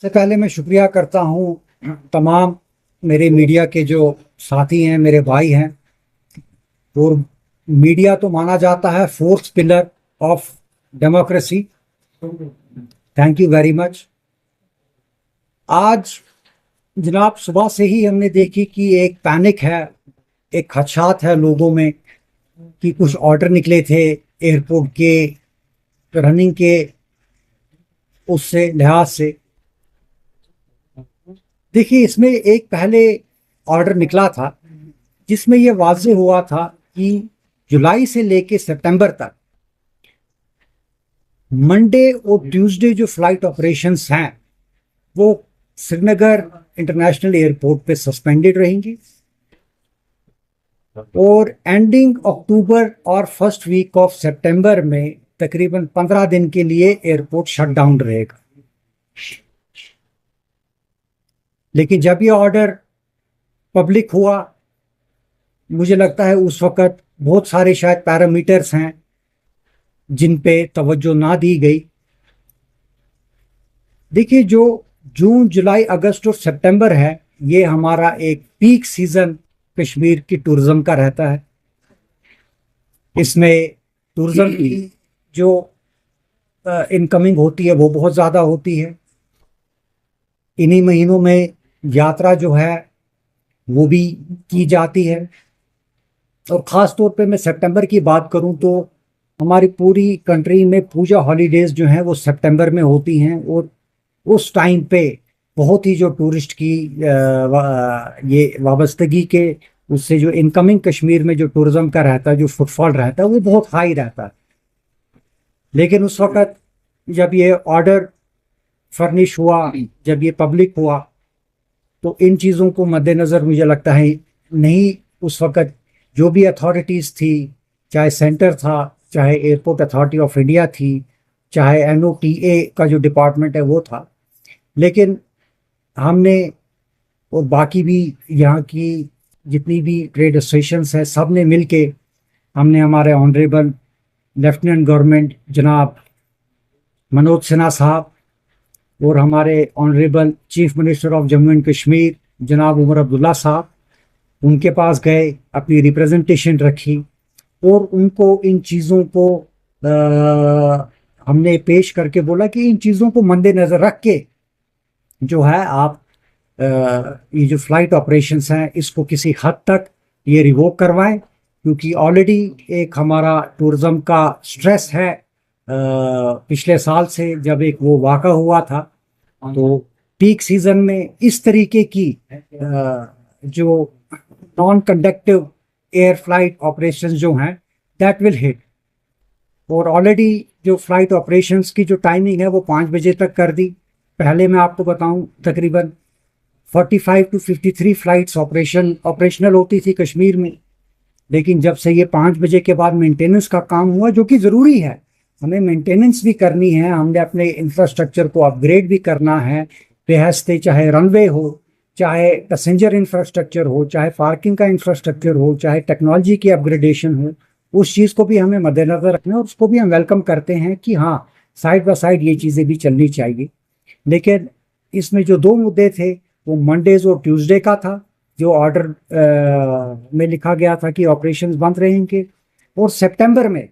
सबसे पहले मैं शुक्रिया करता हूँ तमाम मेरे मीडिया के जो साथी हैं, मेरे भाई हैं। और मीडिया तो माना जाता है fourth pillar of democracy. Thank you very much. आज जनाब सुबह से ही हमने देखी कि एक पैनिक है, एक खदशात है लोगों में कि कुछ ऑर्डर निकले थे एयरपोर्ट के रनिंग के उससे लिहाज से। देखिए, इसमें एक पहले ऑर्डर निकला था जिसमें यह वाज़ेह हुआ था कि जुलाई से लेके सितंबर तक मंडे और ट्यूसडे जो फ्लाइट ऑपरेशंस हैं वो श्रीनगर इंटरनेशनल एयरपोर्ट पे सस्पेंडेड रहेंगी और एंडिंग अक्टूबर और फर्स्ट वीक ऑफ सितंबर में तकरीबन 15 दिन के लिए एयरपोर्ट शट डाउन रहेगा। लेकिन जब ये ऑर्डर पब्लिक हुआ, मुझे लगता है उस वक़्त बहुत सारे शायद पैरामीटर्स हैं जिन पे तवज्जो ना दी गई। देखिए, जो जून, जुलाई, अगस्त और सितंबर है, ये हमारा एक पीक सीज़न कश्मीर की टूरिज़्म का रहता है। इसमें टूरिज़्म की जो इनकमिंग होती है वो बहुत ज़्यादा होती है। इन्हीं महीनों में यात्रा जो है वो भी की जाती है। और ख़ास तौर पे मैं सितंबर की बात करूं तो हमारी पूरी कंट्री में पूजा हॉलीडेज़ जो हैं वो सितंबर में होती हैं और उस टाइम पे बहुत ही जो टूरिस्ट की ये वाबस्तगी के उससे जो इनकमिंग कश्मीर में जो टूरिज़्म का रहता है, जो फुटफॉल रहता है, वो बहुत हाई रहता है। लेकिन उस वक़्त जब ये ऑर्डर फर्निश हुआ, जब ये पब्लिक हुआ, तो इन चीज़ों को मद्देनज़र मुझे लगता है नहीं, उस वक़्त जो भी अथॉरिटीज़ थी, चाहे सेंटर था, चाहे एयरपोर्ट अथॉरिटी ऑफ इंडिया थी, चाहे NOTA का जो डिपार्टमेंट है वो था, लेकिन हमने और बाकी भी यहाँ की जितनी भी ट्रेड एसोसिएशंस हैं, सब ने मिल के हमने हमारे ऑनरेबल लेफ्टिनेंट गवर्नमेंट जनाब मनोज सिन्हा साहब और हमारे honourable chief minister of Jammu and Kashmir जनाब उमर अब्दुल्ला साहब, उनके पास गए, अपनी रिप्रेजेंटेशन रखी और उनको इन चीज़ों को हमने पेश करके बोला कि इन चीज़ों को मद्देनज़र रख के जो है आप ये जो फ्लाइट ऑपरेशंस हैं इसको किसी हद तक ये रिवोक करवाएं, क्योंकि ऑलरेडी एक हमारा टूरिज़्म का स्ट्रेस है पिछले साल से जब एक वो वाक़ा हुआ था। तो पीक सीज़न में इस तरीके की जो non conductive air flight operations जो हैं दैट विल हिट। और ऑलरेडी जो फ्लाइट ऑपरेशंस की जो टाइमिंग है वो 5 बजे तक कर दी। पहले मैं आपको बताऊं तकरीबन 45 to 53 फ्लाइट्स ऑपरेशनल होती थी कश्मीर में, लेकिन जब से ये 5 बजे के बाद मेंटेनेंस का काम हुआ, जो कि ज़रूरी है, हमें मेंटेनेंस भी करनी है, हमने अपने इंफ्रास्ट्रक्चर को अपग्रेड भी करना है बेहस्ते, चाहे रनवे हो, चाहे पैसेंजर इंफ्रास्ट्रक्चर हो, चाहे पार्किंग का इंफ्रास्ट्रक्चर हो, चाहे टेक्नोलॉजी की अपग्रेडेशन हो, उस चीज़ को भी हमें मद्देनज़र रखना है और उसको भी हम वेलकम करते हैं कि हाँ, साइड बाय साइड ये चीज़ें भी चलनी चाहिए। लेकिन इसमें जो 2 मुद्दे थे वो मंडेज़ और ट्यूसडे का था, जो ऑर्डर में लिखा गया था कि ऑपरेशंस बंद रहेंगे। और सितंबर में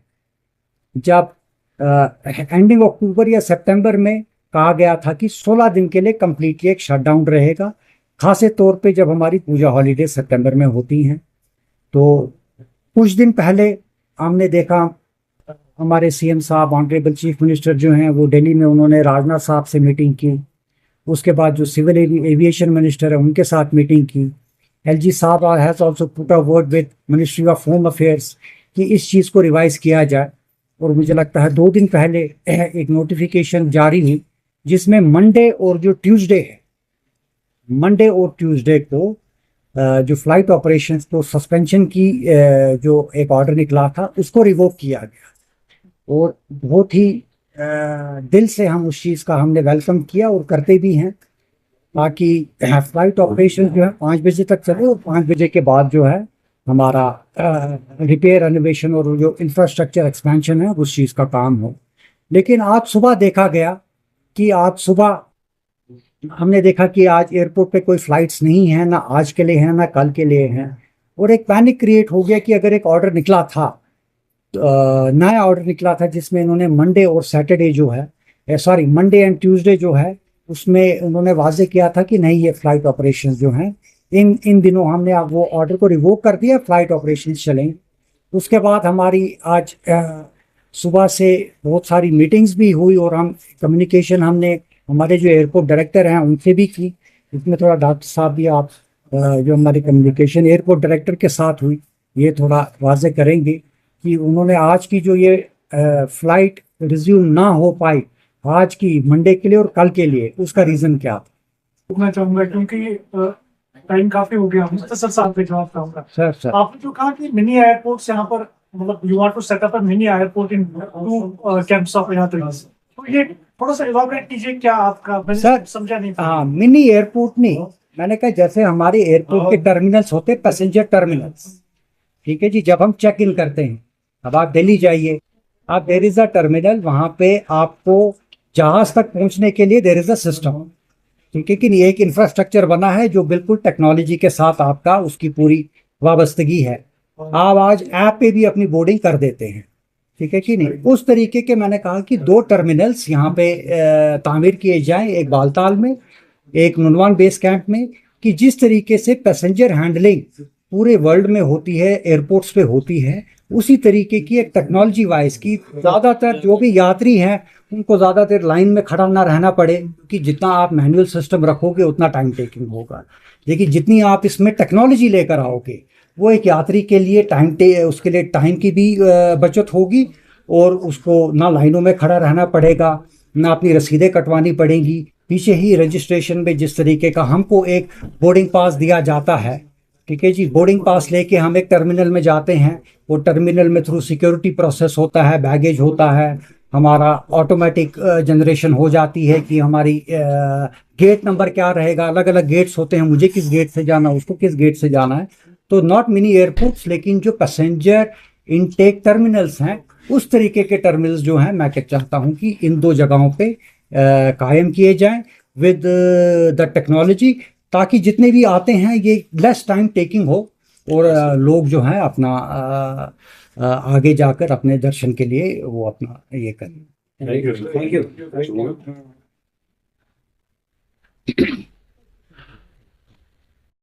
जब एंडिंग अक्टूबर या सितंबर में कहा गया था कि 16 दिन के लिए कम्प्लीटली एक शटडाउन रहेगा, खासे तौर पे जब हमारी पूजा हॉलीडे सितंबर में होती हैं। तो कुछ दिन पहले हमने देखा हमारे CM साहब, ऑनरेबल चीफ मिनिस्टर जो हैं वो दिल्ली में उन्होंने राजनाथ साहब से मीटिंग की। उसके बाद जो सिविल एविएशन मिनिस्टर है उनके साथ मीटिंग की। LG साहब has also put a word with ministry of home affairs कि इस चीज़ को रिवाइज़ किया जाए। और मुझे लगता है 2 दिन पहले एक नोटिफिकेशन जारी हुई जिसमें मंडे और ट्यूसडे को जो फ्लाइट ऑपरेशंस को सस्पेंशन की जो एक ऑर्डर निकला था उसको रिवोक किया गया। और बहुत ही दिल से हम उस चीज़ का हमने वेलकम किया और करते भी हैं, ताकि फ्लाइट ऑपरेशन जो है 5 बजे तक चले और 5 बजे के बाद जो है हमारा रिपेयर, रेनोवेशन और जो इंफ्रास्ट्रक्चर एक्सपेंशन है उस चीज़ का काम हो। लेकिन आज सुबह देखा गया कि आज सुबह हमने देखा कि आज एयरपोर्ट पे कोई फ्लाइट्स नहीं है, ना आज के लिए हैं ना कल के लिए हैं, और एक पैनिक क्रिएट हो गया कि अगर एक ऑर्डर निकला था, नया ऑर्डर निकला था जिसमें इन्होंने मंडे और सैटरडे जो है, सॉरी मंडे एंड ट्यूसडे जो है, उसमें उन्होंने वाजे किया था कि नहीं, ये फ्लाइट ऑपरेशंस जो हैं इन इन दिनों हमने अब वो ऑर्डर को रिवोक कर दिया, फ्लाइट ऑपरेशंस चलें। उसके बाद हमारी आज सुबह से बहुत सारी मीटिंग्स भी हुई, और हम कम्युनिकेशन हमने हमारे जो एयरपोर्ट डायरेक्टर हैं उनसे भी की। इसमें थोड़ा डॉक्टर साहब भी आप जो हमारी कम्युनिकेशन एयरपोर्ट डायरेक्टर के साथ हुई, ये थोड़ा वाजे करेंगे कि उन्होंने आज की जो ये फ्लाइट रिज्यूम ना हो पाई आज की मंडे के लिए और कल के लिए, उसका रीज़न क्या था। पूछना चाहूंगा क्योंकि टाइम काफी हो गया, मुख्तसर साहब पे जवाब चाहूंगा। सर आपने जो कहा कि मिनी एयरपोर्ट्स यहाँ पर, मतलब you want to set up a mini airport in two camps of यात्रीज, तो ये थोड़ा सा इलैबोरेट कीजिए, क्या आपका, मैंने सर समझा नहीं। हाँ, मिनी एयरपोर्ट नहीं, मैंने कहा जैसे हमारे एयरपोर्ट के टर्मिनल्स होते, पैसेंजर टर्मिनल्स, ठीक है जी। जब हम चेक इन करते हैं, अब आप दिल्ली जाइए, आप देयर इज अ टर्मिनल, वहां पे आपको जहाज तक पहुंचने के लिए देयर इज अ सिस्टम, ठीक है कि नहीं, एक इंफ्रास्ट्रक्चर बना है जो बिल्कुल टेक्नोलॉजी के साथ आपका उसकी पूरी वाबस्तगी है। आप आज ऐप पे भी अपनी बोर्डिंग कर देते हैं, ठीक है कि नहीं। उस तरीके के मैंने कहा कि 2 टर्मिनल्स यहाँ पे तामीर किए जाएं, एक बालताल में, एक नुनवान बेस कैंप में, कि जिस तरीके से पैसेंजर हैंडलिंग पूरे वर्ल्ड में होती है, एयरपोर्ट्स पे होती है, उसी तरीके की एक टेक्नोलॉजी वाइज की ज़्यादातर जो भी यात्री हैं उनको ज़्यादा देर लाइन में खड़ा ना रहना पड़े, क्योंकि जितना आप मैनुअल सिस्टम रखोगे उतना टाइम टेकिंग होगा। लेकिन जितनी आप इसमें टेक्नोलॉजी लेकर आओगे, वो एक यात्री के लिए उसके लिए टाइम की भी बचत होगी, और उसको ना लाइनों में खड़ा रहना पड़ेगा, ना अपनी रसीदें कटवानी पड़ेंगी। पीछे ही रजिस्ट्रेशन में जिस तरीके का हमको एक बोर्डिंग पास दिया जाता है, ठीक है जी, बोर्डिंग पास लेके हम एक टर्मिनल में जाते हैं, वो टर्मिनल में थ्रू सिक्योरिटी प्रोसेस होता है, बैगेज होता है, हमारा ऑटोमेटिक जनरेशन हो जाती है कि हमारी गेट नंबर क्या रहेगा, अलग अलग गेट्स होते हैं, मुझे किस गेट से जाना, उसको किस गेट से जाना है। तो नॉट मिनी एयरपोर्ट्स, लेकिन जो पैसेंजर इनटेक टर्मिनल्स हैं, उस तरीके के टर्मिनल्स जो हैं, मैं क्या चाहता हूं कि इन 2 जगहों पे कायम किए जाएं विद द टेक्नोलॉजी, ताकि जितने भी आते हैं ये लेस टाइम टेकिंग हो, और लोग जो हैं अपना आगे जाकर अपने दर्शन के लिए वो अपना ये करें। Thank you. Thank you.